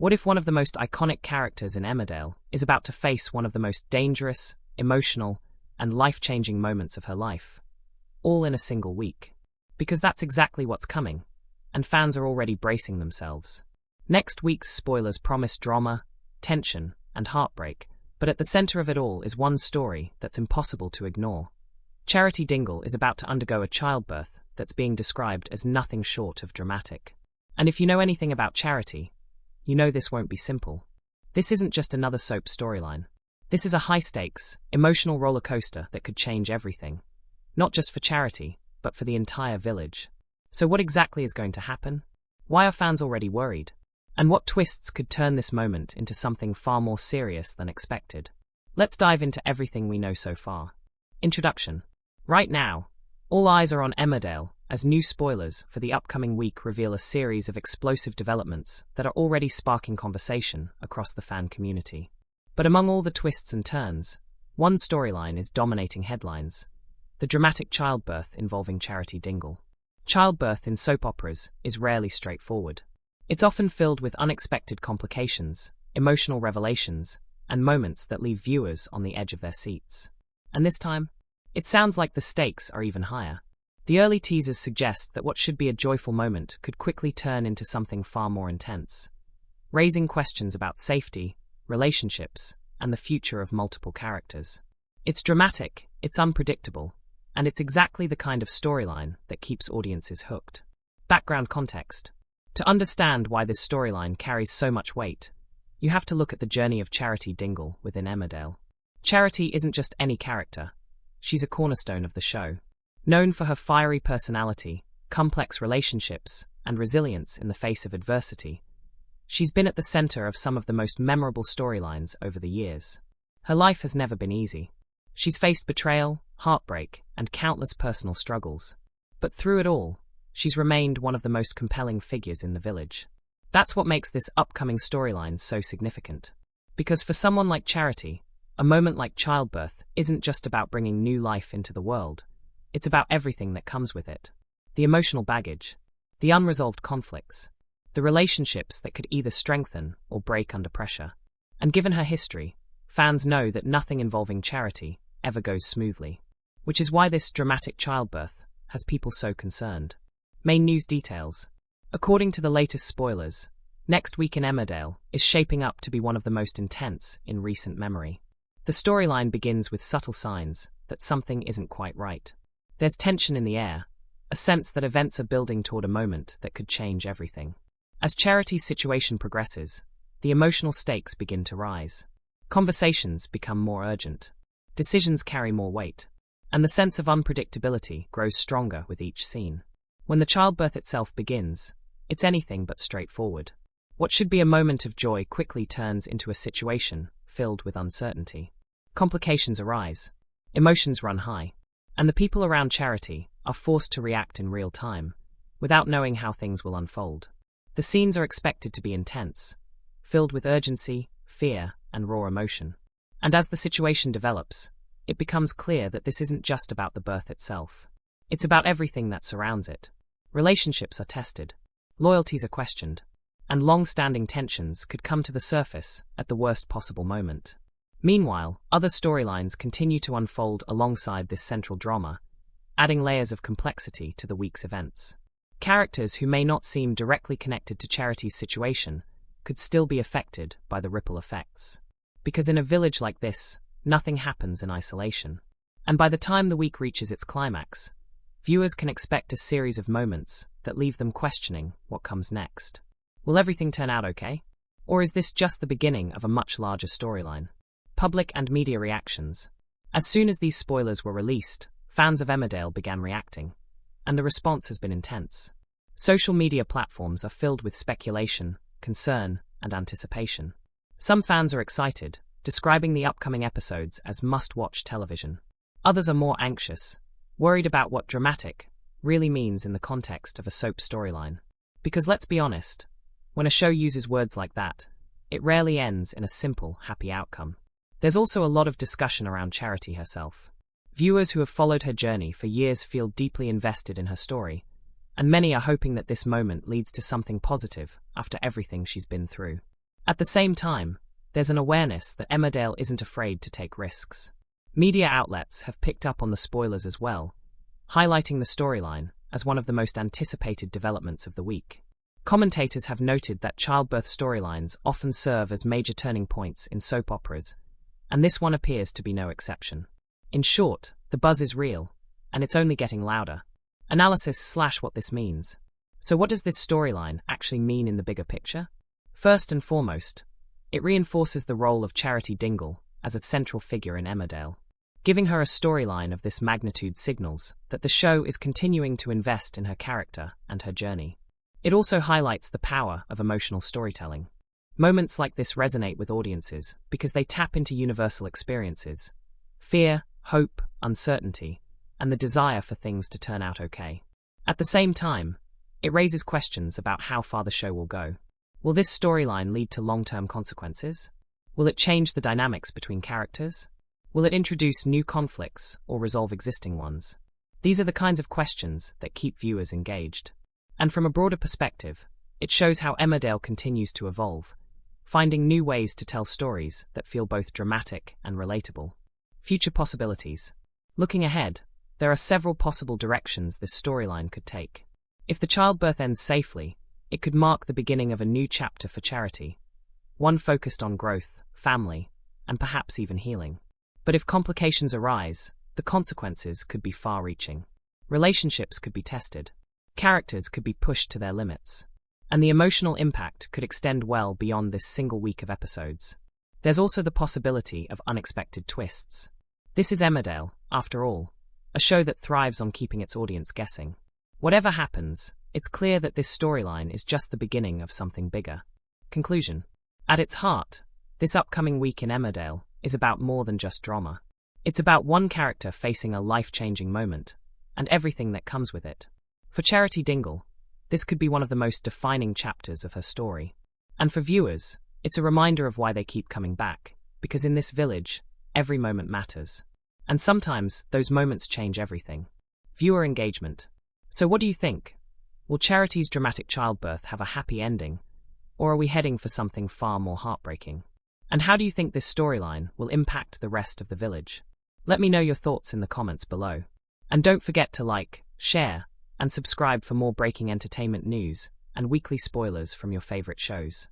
What if one of the most iconic characters in Emmerdale is about to face one of the most dangerous, emotional, and life-changing moments of her life, all in a single week? Because that's exactly what's coming, and fans are already bracing themselves. Next week's spoilers promise drama, tension, and heartbreak, but at the center of it all is one story that's impossible to ignore. Charity Dingle is about to undergo a childbirth that's being described as nothing short of dramatic. And if you know anything about Charity, you know this won't be simple. This isn't just another soap storyline. This is a high-stakes, emotional roller coaster that could change everything. Not just for Charity, but for the entire village. So what exactly is going to happen? Why are fans already worried? And what twists could turn this moment into something far more serious than expected? Let's dive into everything we know so far. Introduction. Right now, all eyes are on Emmerdale, as new spoilers for the upcoming week reveal a series of explosive developments that are already sparking conversation across the fan community. But among all the twists and turns, one storyline is dominating headlines: the dramatic childbirth involving Charity Dingle. Childbirth in soap operas is rarely straightforward. It's often filled with unexpected complications, emotional revelations, and moments that leave viewers on the edge of their seats. And this time, it sounds like the stakes are even higher. The early teasers suggest that what should be a joyful moment could quickly turn into something far more intense, raising questions about safety, relationships, and the future of multiple characters. It's dramatic, it's unpredictable, and it's exactly the kind of storyline that keeps audiences hooked. Background context. To understand why this storyline carries so much weight, you have to look at the journey of Charity Dingle within Emmerdale. Charity isn't just any character. She's a cornerstone of the show. Known for her fiery personality, complex relationships, and resilience in the face of adversity, she's been at the center of some of the most memorable storylines over the years. Her life has never been easy. She's faced betrayal, heartbreak, and countless personal struggles. But through it all, she's remained one of the most compelling figures in the village. That's what makes this upcoming storyline so significant. Because for someone like Charity, a moment like childbirth isn't just about bringing new life into the world. It's about everything that comes with it. The emotional baggage, the unresolved conflicts, the relationships that could either strengthen or break under pressure. And given her history, fans know that nothing involving Charity ever goes smoothly. Which is why this dramatic childbirth has people so concerned. Main news details. According to the latest spoilers, next week in Emmerdale is shaping up to be one of the most intense in recent memory. The storyline begins with subtle signs that something isn't quite right. There's tension in the air, a sense that events are building toward a moment that could change everything. As Charity's situation progresses, the emotional stakes begin to rise. Conversations become more urgent. Decisions carry more weight. And the sense of unpredictability grows stronger with each scene. When the childbirth itself begins, it's anything but straightforward. What should be a moment of joy quickly turns into a situation filled with uncertainty. Complications arise. Emotions run high. And the people around Charity are forced to react in real time, without knowing how things will unfold. The scenes are expected to be intense, filled with urgency, fear, and raw emotion. And as the situation develops, it becomes clear that this isn't just about the birth itself. It's about everything that surrounds it. Relationships are tested, loyalties are questioned, and long-standing tensions could come to the surface at the worst possible moment. Meanwhile, other storylines continue to unfold alongside this central drama, adding layers of complexity to the week's events. Characters who may not seem directly connected to Charity's situation could still be affected by the ripple effects. Because in a village like this, nothing happens in isolation. And by the time the week reaches its climax, viewers can expect a series of moments that leave them questioning what comes next. Will everything turn out okay? Or is this just the beginning of a much larger storyline? Public and media reactions. As soon as these spoilers were released, fans of Emmerdale began reacting, and the response has been intense. Social media platforms are filled with speculation, concern, and anticipation. Some fans are excited, describing the upcoming episodes as must-watch television. Others are more anxious, worried about what dramatic really means in the context of a soap storyline. Because let's be honest, when a show uses words like that, it rarely ends in a simple, happy outcome. There's also a lot of discussion around Charity herself. Viewers who have followed her journey for years feel deeply invested in her story, and many are hoping that this moment leads to something positive after everything she's been through. At the same time, there's an awareness that Emmerdale isn't afraid to take risks. Media outlets have picked up on the spoilers as well, highlighting the storyline as one of the most anticipated developments of the week. Commentators have noted that childbirth storylines often serve as major turning points in soap operas, and this one appears to be no exception. In short, the buzz is real, and it's only getting louder. Analysis / what this means. So what does this storyline actually mean in the bigger picture? First and foremost, it reinforces the role of Charity Dingle as a central figure in Emmerdale. Giving her a storyline of this magnitude signals that the show is continuing to invest in her character and her journey. It also highlights the power of emotional storytelling. Moments like this resonate with audiences because they tap into universal experiences: fear, hope, uncertainty, and the desire for things to turn out okay. At the same time, it raises questions about how far the show will go. Will this storyline lead to long-term consequences? Will it change the dynamics between characters? Will it introduce new conflicts or resolve existing ones? These are the kinds of questions that keep viewers engaged. And from a broader perspective, it shows how Emmerdale continues to evolve, finding new ways to tell stories that feel both dramatic and relatable. Future possibilities. Looking ahead, there are several possible directions this storyline could take. If the childbirth ends safely, it could mark the beginning of a new chapter for Charity, one focused on growth, family, and perhaps even healing. But if complications arise, the consequences could be far-reaching. Relationships could be tested, characters could be pushed to their limits, and the emotional impact could extend well beyond this single week of episodes. There's also the possibility of unexpected twists. This is Emmerdale, after all, a show that thrives on keeping its audience guessing. Whatever happens, it's clear that this storyline is just the beginning of something bigger. Conclusion. At its heart, this upcoming week in Emmerdale is about more than just drama. It's about one character facing a life-changing moment, and everything that comes with it. For Charity Dingle, this could be one of the most defining chapters of her story. And for viewers, it's a reminder of why they keep coming back, because in this village, every moment matters. And sometimes, those moments change everything. Viewer engagement. So what do you think? Will Charity's dramatic childbirth have a happy ending, or are we heading for something far more heartbreaking? And how do you think this storyline will impact the rest of the village? Let me know your thoughts in the comments below. And don't forget to like, share, and subscribe for more breaking entertainment news and weekly spoilers from your favorite shows.